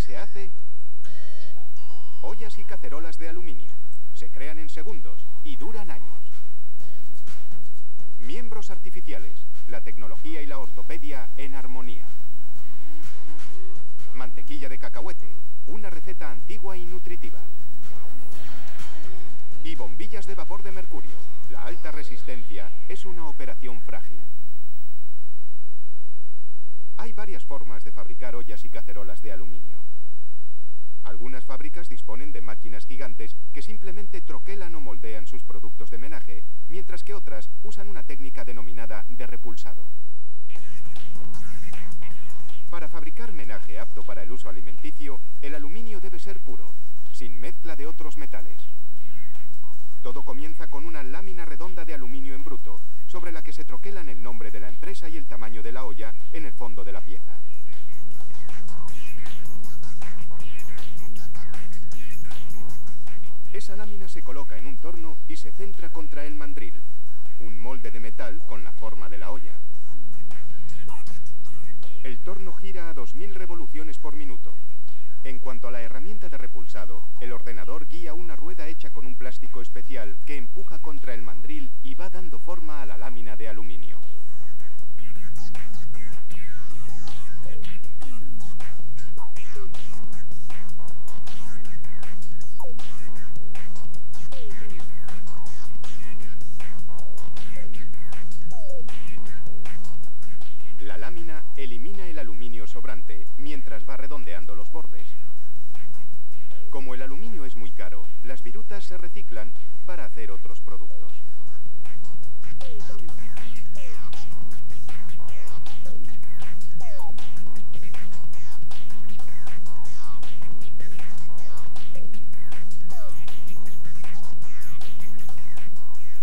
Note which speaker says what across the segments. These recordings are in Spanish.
Speaker 1: se hace? Ollas y cacerolas de aluminio. Se crean en segundos y duran años. Miembros artificiales. La tecnología y la ortopedia en armonía. Mantequilla de cacahuete. Una receta antigua y nutritiva. Y bombillas de vapor de mercurio. La alta resistencia es una operación frágil. Hay varias formas de fabricar ollas y cacerolas de aluminio. Algunas fábricas disponen de máquinas gigantes que simplemente troquelan o moldean sus productos de menaje, mientras que otras usan una técnica denominada de repulsado. Para fabricar menaje apto para el uso alimenticio, el aluminio debe ser puro, sin mezcla de otros metales. Todo comienza con una lámina redonda de aluminio en bruto, sobre la que se troquelan el nombre de la empresa y el tamaño de la olla en el fondo de la pieza. Esa lámina se coloca en un torno y se centra contra el mandril, un molde de metal con la forma de la olla. El torno gira a 2000 revoluciones por minuto. En cuanto a la herramienta de repulsado, el ordenador guía una rueda hecha con un plástico especial que empuja contra el mandril y va dando forma a la lámina de aluminio. La lámina elimina el aluminio sobrante mientras va redondeando los bordes. Como el aluminio es muy caro, las virutas se reciclan para hacer otros productos.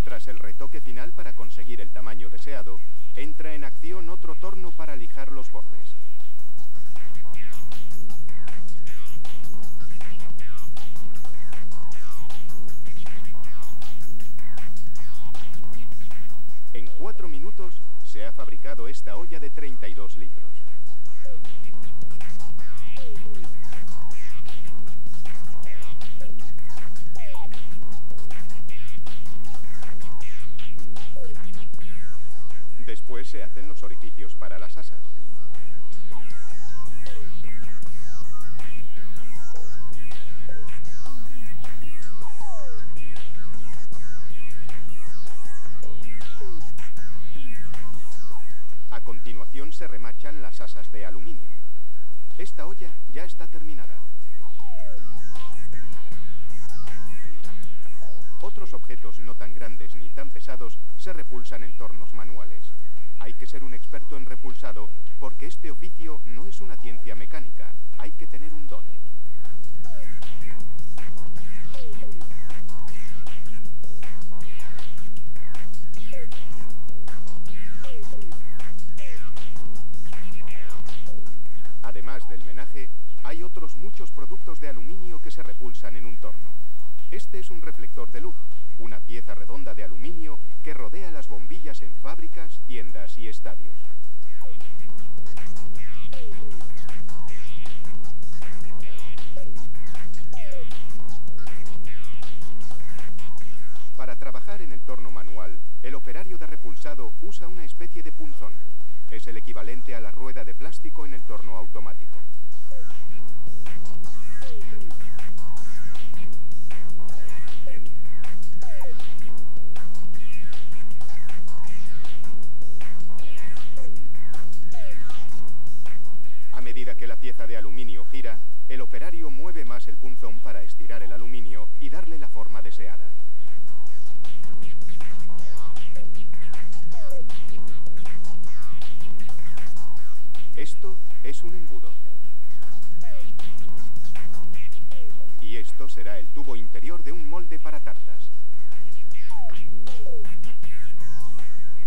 Speaker 1: Tras el retoque final para conseguir el tamaño deseado, entra en acción otro torno para lijar los bordes. En 4 minutos se ha fabricado esta olla de 32 litros. Después se hacen los orificios para las asas. A continuación se remachan las asas de aluminio. Esta olla ya está terminada. Otros objetos no tan grandes ni tan pesados se repulsan en tornos manuales. Hay que ser un experto en repulsado porque este oficio no es una ciencia mecánica. Hay que tener un don. Además del menaje, hay otros muchos productos de aluminio que se repulsan en un torno. Este es un reflector de luz, una pieza redonda de aluminio que rodea las bombillas en fábricas, tiendas y estadios. Para trabajar en el torno manual, el operario de repulsado usa una especie de punzón. Es el equivalente a la rueda de plástico en el torno automático. A medida que la pieza de aluminio gira, el operario mueve más el punzón para estirar el aluminio y darle la forma deseada. Esto es un embudo. Y esto será el tubo interior de un molde para tartas.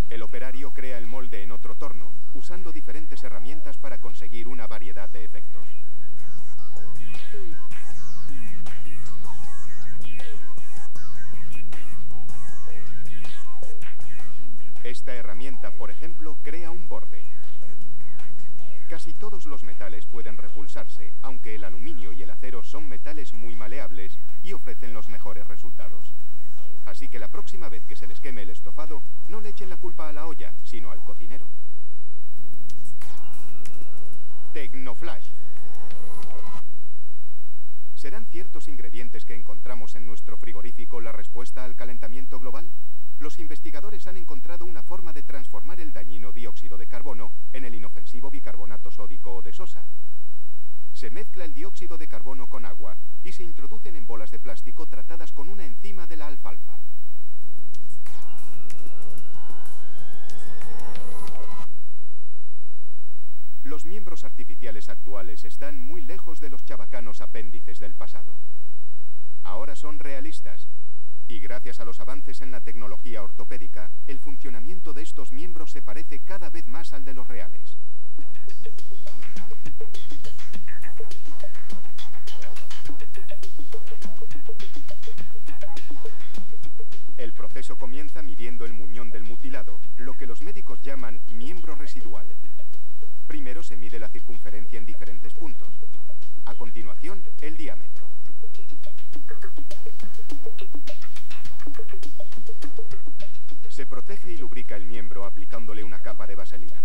Speaker 1: El operario crea el molde en otro torno, usando diferentes herramientas para conseguir una variedad de efectos. Esta herramienta, por ejemplo, crea un borde. Casi todos los metales pueden repulsarse, aunque el aluminio y el acero son metales muy maleables y ofrecen los mejores resultados. Así que la próxima vez que se les queme el estofado, no le echen la culpa a la olla, sino al cocinero. Tecnoflash. ¿Serán ciertos ingredientes que encontramos en nuestro frigorífico la respuesta al calentamiento global? Los investigadores han encontrado una forma de transformar el dañino dióxido de carbono en el inofensivo bicarbonato sódico o de sosa. Se mezcla el dióxido de carbono con agua y se introducen en bolas de plástico tratadas con una enzima de la alfalfa. Los miembros artificiales actuales están muy lejos de los chabacanos apéndices del pasado. Ahora son realistas. Y gracias a los avances en la tecnología ortopédica, el funcionamiento de estos miembros se parece cada vez más al de los reales. El proceso comienza midiendo el muñón del mutilado, lo que los médicos llaman miembro residual. Primero se mide la circunferencia en diferentes puntos. A continuación, el diámetro. Se protege y lubrica el miembro aplicándole una capa de vaselina.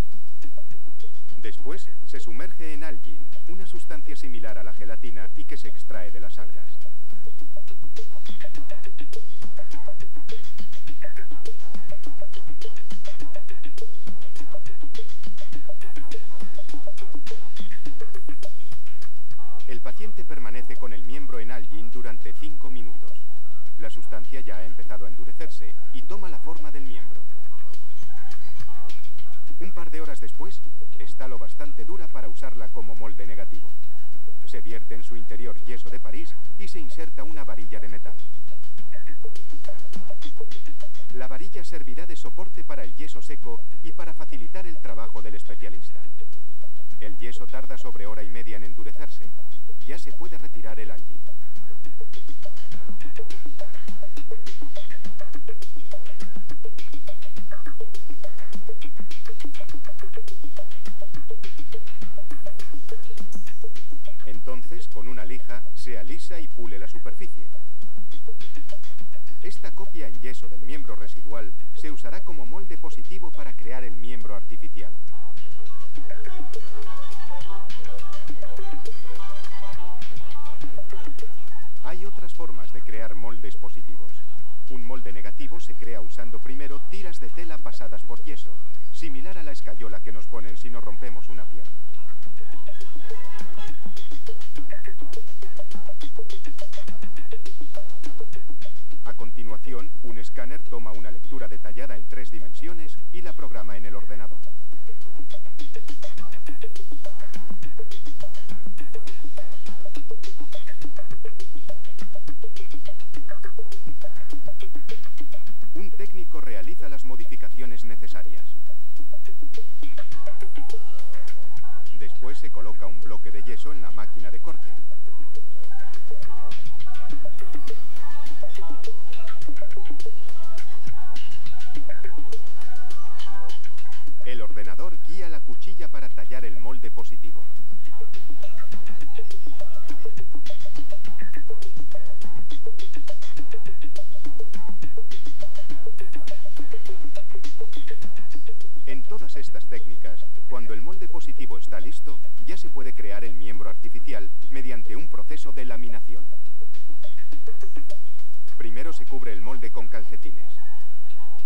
Speaker 1: Después, se sumerge en algin, una sustancia similar a la gelatina y que se extrae de las algas. El paciente permanece con el miembro en algin durante 5 minutos. La sustancia ya ha empezado a endurecerse y toma la forma del miembro. Un par de horas después, está lo bastante dura para usarla como molde negativo. Se vierte en su interior yeso de París y se inserta una varilla de metal. La varilla servirá de soporte para el yeso seco y para facilitar el trabajo del especialista. El yeso tarda sobre hora y media en endurecerse. Ya se puede retirar el algin. Entonces, con una lija, se alisa y pule la superficie. Esta copia en yeso del miembro residual se usará como molde positivo para crear el miembro artificial. Hay otras formas de crear moldes positivos. Un molde negativo se crea usando primero tiras de tela pasadas por yeso, similar a la escayola que nos ponen si nos rompemos una pierna. A continuación, un escáner toma una lectura detallada en 3 dimensiones y la programa en el ordenador. Un técnico realiza las modificaciones necesarias. Después se coloca un bloque de yeso en la máquina de corte. El ordenador guía la cuchilla para tallar el molde positivo. En todas estas técnicas, cuando el molde positivo está listo, ya se puede crear el miembro artificial mediante un proceso de laminación. Primero se cubre el molde con calcetines,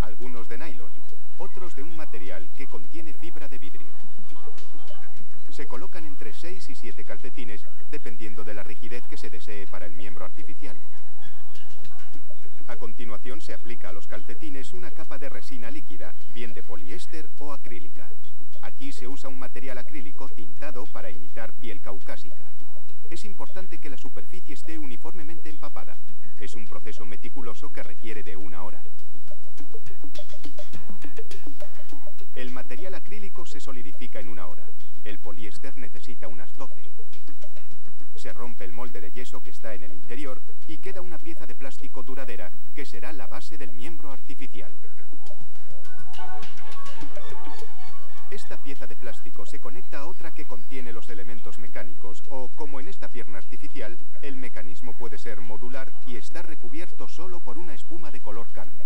Speaker 1: algunos de nylon, otros de un material que contiene fibra de vidrio. Se colocan entre 6 y 7 calcetines, dependiendo de la rigidez que se desee para el miembro artificial. A continuación se aplica a los calcetines una capa de resina líquida, bien de poliéster o acrílica. Aquí se usa un material acrílico tintado para imitar piel caucásica. Es importante que la superficie esté uniformemente empapada. Es un proceso meticuloso que requiere de 1 hora. El material acrílico se solidifica en 1 hora. El poliéster necesita unas 12. Se rompe el molde de yeso que está en el interior y queda una pieza de plástico duradera que será la base del miembro artificial. Esta pieza de plástico se conecta a otra que contiene los elementos mecánicos o, como en esta pierna artificial, el mecanismo puede ser modular y estar recubierto solo por una espuma de color carne.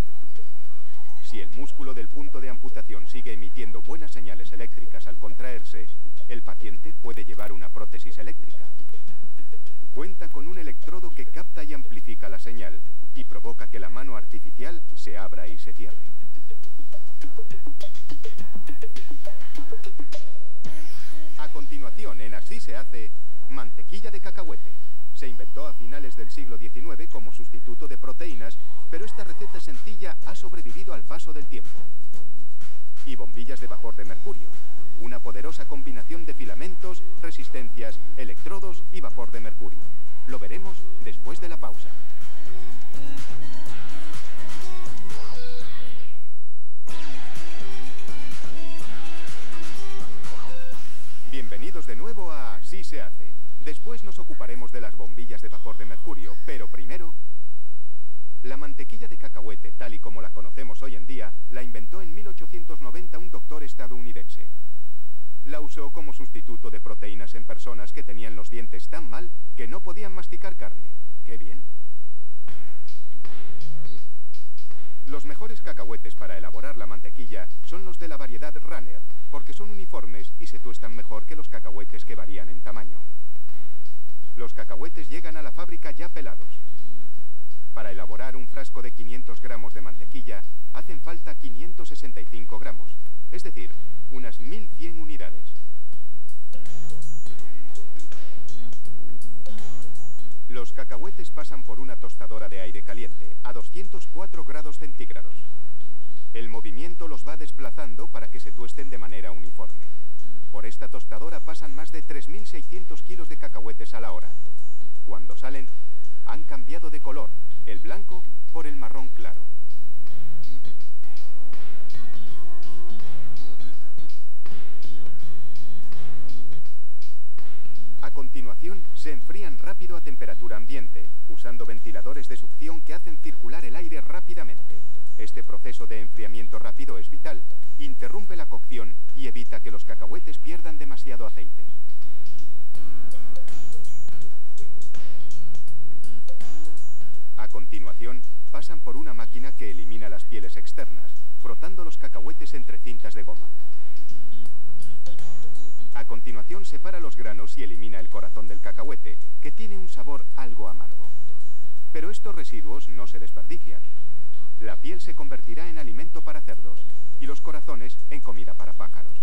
Speaker 1: Si el músculo del punto de amputación sigue emitiendo buenas señales eléctricas al contraerse, el paciente puede llevar una prótesis eléctrica. Cuenta con un electrodo que capta y amplifica la señal y provoca que la mano artificial se abra y se cierre. A continuación, en Así se hace, mantequilla de cacahuete. Se inventó a finales del siglo XIX como sustituto de proteínas, pero esta receta sencilla ha sobrevivido al paso del tiempo. Y bombillas de vapor de mercurio, una poderosa combinación de filamentos, resistencias, electrodos y vapor de mercurio. Lo veremos después de la pausa. Bienvenidos de nuevo a Así se hace. Después nos ocuparemos de las bombillas de vapor de mercurio, pero primero... La mantequilla de cacahuete, tal y como la conocemos hoy en día, la inventó en 1890 un doctor estadounidense. La usó como sustituto de proteínas en personas que tenían los dientes tan mal que no podían masticar carne. ¡Qué bien! Los mejores cacahuetes para elaborar la mantequilla son los de la variedad Runner, porque son uniformes y se tuestan mejor que los cacahuetes que varían en tamaño. Los cacahuetes llegan a la fábrica ya pelados. Para elaborar un frasco de 500 gramos de mantequilla, hacen falta 565 gramos, es decir, unas 1100 unidades. Los cacahuetes pasan por una tostadora de aire caliente, a 204 grados centígrados. El movimiento los va desplazando para que se tuesten de manera uniforme. Por esta tostadora pasan más de 3.600 kilos de cacahuetes a la hora. Cuando salen, han cambiado de color, el blanco por el marrón claro. A continuación, se enfrían rápido a temperatura ambiente, usando ventiladores de succión que hacen circular el aire rápidamente. Este proceso de enfriamiento rápido es vital, interrumpe la cocción y evita que los cacahuetes pierdan demasiado aceite. A continuación, pasan por una máquina que elimina las pieles externas, frotando los cacahuetes entre cintas de goma. A continuación, separa los granos y elimina el corazón del cacahuete, que tiene un sabor algo amargo. Pero estos residuos no se desperdician. La piel se convertirá en alimento para cerdos y los corazones en comida para pájaros.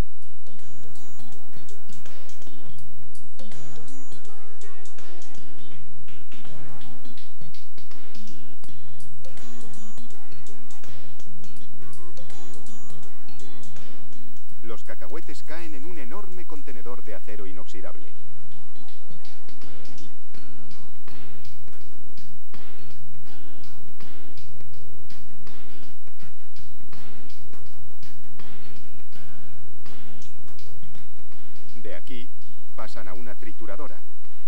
Speaker 1: Los cacahuetes caen en un enorme contenedor de acero inoxidable. De aquí, pasan a una trituradora,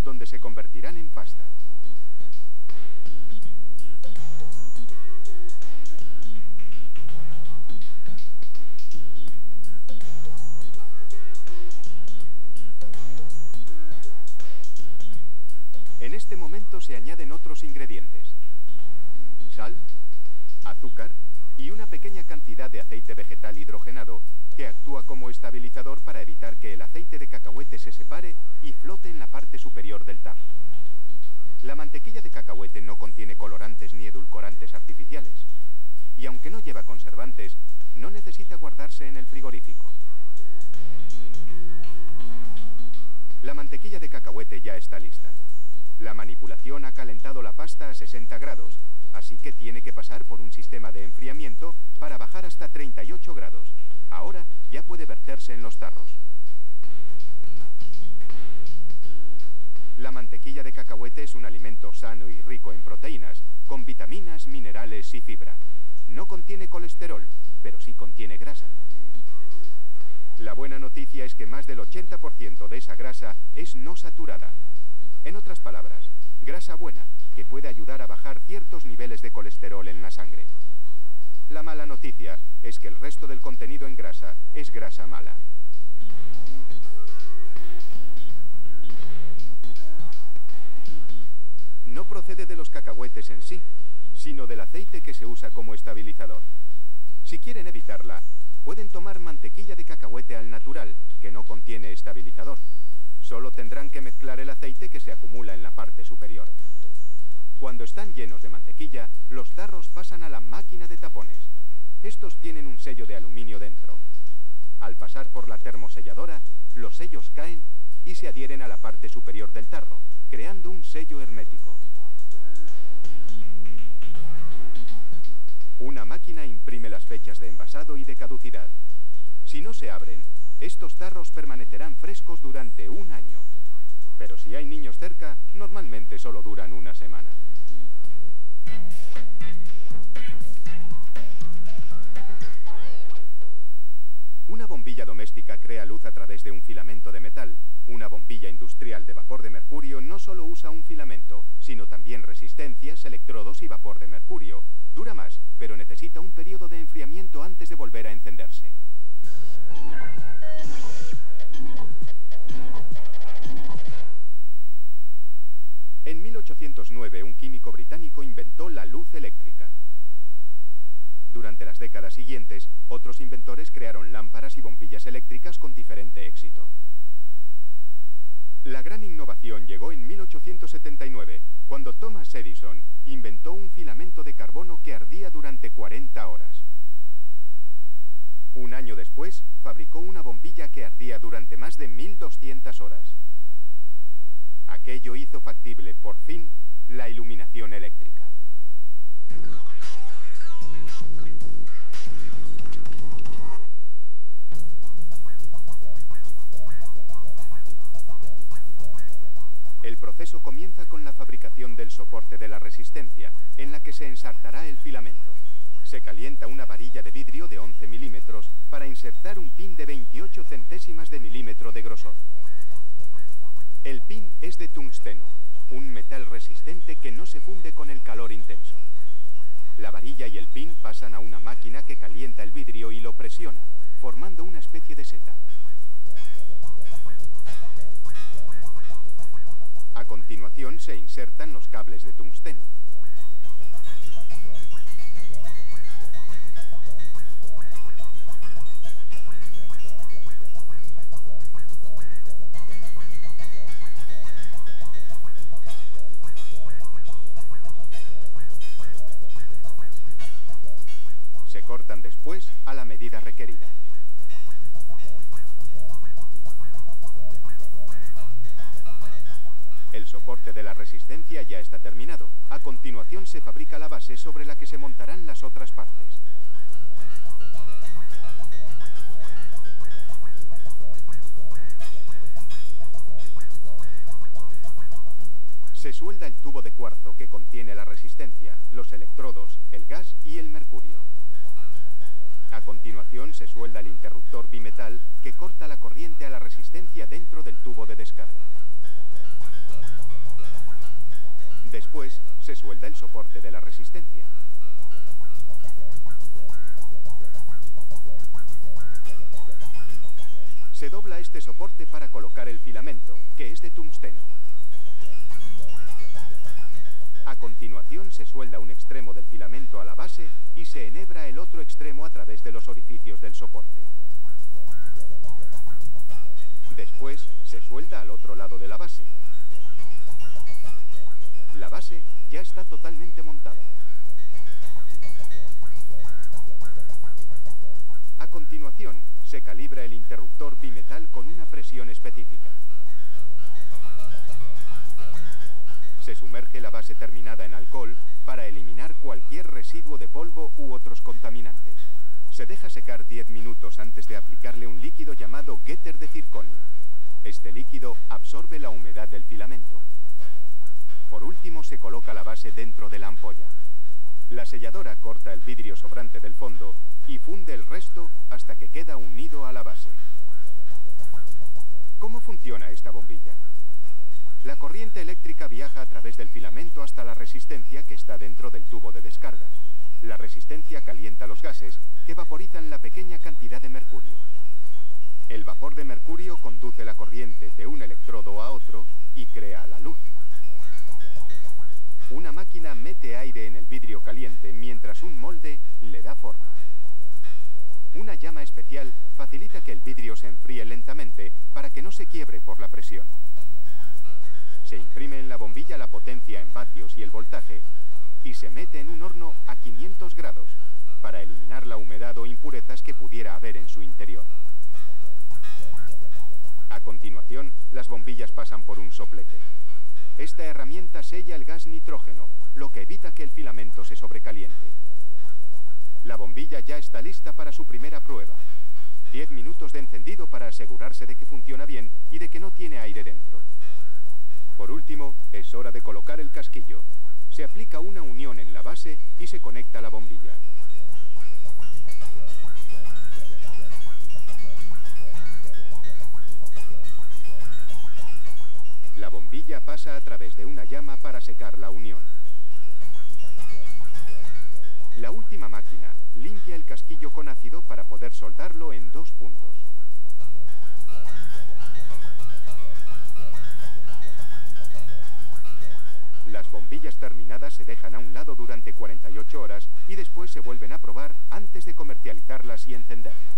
Speaker 1: donde se convertirán en pasta. En este momento se añaden otros ingredientes: sal, azúcar y una pequeña cantidad de aceite vegetal hidrogenado que actúa como estabilizador para evitar que el aceite de cacahuete se separe y flote en la parte superior del tarro. La mantequilla de cacahuete no contiene colorantes ni edulcorantes artificiales y aunque no lleva conservantes, no necesita guardarse en el frigorífico. La mantequilla de cacahuete ya está lista. La manipulación ha calentado la pasta a 60 grados, así que tiene que pasar por un sistema de enfriamiento para bajar hasta 38 grados. Ahora ya puede verterse en los tarros. La mantequilla de cacahuete es un alimento sano y rico en proteínas, con vitaminas, minerales y fibra. No contiene colesterol, pero sí contiene grasa. La buena noticia es que más del 80% de esa grasa es no saturada. En otras palabras, grasa buena, que puede ayudar a bajar ciertos niveles de colesterol en la sangre. La mala noticia es que el resto del contenido en grasa es grasa mala. no procede de los cacahuetes en sí, sino del aceite que se usa como estabilizador. Si quieren evitarla, pueden tomar mantequilla de cacahuete al natural, que no contiene estabilizador. Solo tendrán que mezclar el aceite que se acumula en la parte superior. Cuando están llenos de mantequilla, los tarros pasan a la máquina de tapones. Estos tienen un sello de aluminio dentro. Al pasar por la termoselladora, los sellos caen y se adhieren a la parte superior del tarro, creando un sello hermético. Una máquina imprime las fechas de envasado y de caducidad. Si no se abren, estos tarros permanecerán frescos durante un año. Pero si hay niños cerca, normalmente solo duran una semana. Una bombilla doméstica crea luz a través de un filamento de metal. Una bombilla industrial de vapor de mercurio no solo usa un filamento, sino también resistencias, electrodos y vapor de mercurio. Dura más, pero necesita un periodo de enfriamiento antes de volver a encenderse. En 1809, un químico británico inventó la luz eléctrica. Durante las décadas siguientes, otros inventores crearon lámparas y bombillas eléctricas con diferente éxito. La gran innovación llegó en 1879, cuando Thomas Edison inventó un filamento de carbono que ardía durante 40 horas. Un año después, fabricó una bombilla que ardía durante más de 1200 horas. Aquello hizo factible, por fin, la iluminación eléctrica. El proceso comienza con la fabricación del soporte de la resistencia, en la que se ensartará el filamento. Se calienta una varilla de vidrio de 11 milímetros para insertar un pin de 28 centésimas de milímetro de grosor. El pin es de tungsteno, un metal resistente que no se funde con el calor intenso. La varilla y el pin pasan a una máquina que calienta el vidrio y lo presiona, formando una especie de seta. A continuación se insertan los cables de tungsteno. Se cortan después a la medida requerida. El soporte de la resistencia ya está terminado. A continuación se fabrica la base sobre la que se montarán las otras partes. Se suelda el tubo de cuarzo que contiene la resistencia, los electrodos, el gas y el mercurio. A continuación se suelda el interruptor bimetal que corta la corriente a la resistencia dentro del tubo de descarga. Después se suelda el soporte de la resistencia. Se dobla este soporte para colocar el filamento, que es de tungsteno. A continuación se suelda un extremo del filamento a la base y se enhebra el otro extremo a través de los orificios del soporte. Después se suelda al otro lado de la base. La base ya está totalmente montada. A continuación, se calibra el interruptor bimetal con una presión específica. Se sumerge la base terminada en alcohol para eliminar cualquier residuo de polvo u otros contaminantes. Se deja secar 10 minutos antes de aplicarle un líquido llamado Getter de circonio. Este líquido absorbe la humedad del filamento. Por último, se coloca la base dentro de la ampolla. La selladora corta el vidrio sobrante del fondo y funde el resto hasta que queda unido a la base. ¿Cómo funciona esta bombilla? La corriente eléctrica viaja a través del filamento hasta la resistencia que está dentro del tubo de descarga. La resistencia calienta los gases que vaporizan la pequeña cantidad de mercurio. El vapor de mercurio conduce la corriente de un electrodo a otro y crea la luz. Una máquina mete aire en el vidrio caliente mientras un molde le da forma. Una llama especial facilita que el vidrio se enfríe lentamente para que no se quiebre por la presión. Se imprime en la bombilla la potencia en vatios y el voltaje y se mete en un horno a 500 grados para eliminar la humedad o impurezas que pudiera haber en su interior. A continuación, las bombillas pasan por un soplete. Esta herramienta sella el gas nitrógeno, lo que evita que el filamento se sobrecaliente. La bombilla ya está lista para su primera prueba. 10 minutos de encendido para asegurarse de que funciona bien y de que no tiene aire dentro. Por último, es hora de colocar el casquillo. Se aplica una unión en la base y se conecta la bombilla. La bombilla pasa a través de una llama para secar la unión. La última máquina limpia el casquillo con ácido para poder soldarlo en 2 puntos. Las bombillas terminadas se dejan a un lado durante 48 horas y después se vuelven a probar antes de comercializarlas y encenderlas.